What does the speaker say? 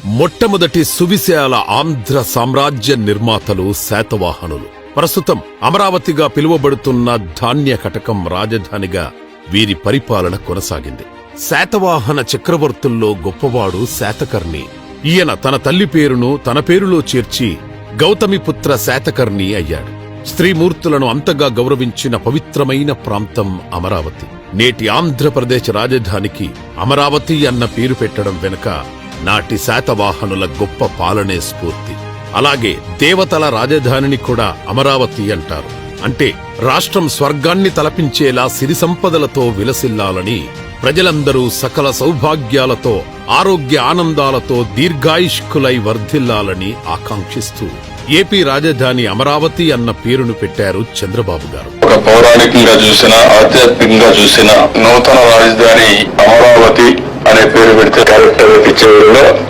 మొట్టమొదటి సువిశాల ఆంధ్ర సామ్రాజ్య నిర్మాతలు శాతవాహనులు. ప్రస్తుతం అమరావతిగా పిలువబడుతున్న ధాన్య కటకం రాజధానిగా వీరి పరిపాలన కొనసాగింది. శాతవాహన చక్రవర్తుల్లో గొప్పవాడు శాతకర్ణి. ఈయన తన తల్లి పేరును తన పేరులో చేర్చి గౌతమిపుత్ర శాతకర్ణి అయ్యాడు. స్త్రీమూర్తులను అంతగా గౌరవించిన పవిత్రమైన ప్రాంతం అమరావతి. నేటి ఆంధ్రప్రదేశ్ రాజధానికి అమరావతి అన్న పేరు పెట్టడం వెనుక నాటి శాతవాహనుల గొప్ప పాలనే స్ఫూర్తి. అలాగే దేవతల రాజధానిని కూడా అమరావతి అంటారు. అంటే రాష్ట్రం స్వర్గాన్ని తలపించేలా సిరి సంపదలతో విలసిల్లాలని, ప్రజలందరూ సకల సౌభాగ్యాలతో ఆరోగ్య ఆనందాలతో దీర్ఘాయుష్కులై వర్ధిల్లాలని ఆకాంక్షిస్తూ ఏపీ రాజధాని అమరావతి అన్న పేరును పెట్టారు చంద్రబాబు గారు. ఒక పౌరాణికంగా చూసిన, ఆధ్యాత్మికంగా చూసిన నూతన రాజధాని అమరావతి అనే పేరు పెడితే క్యారెక్టర్ ఇచ్చేవారిలో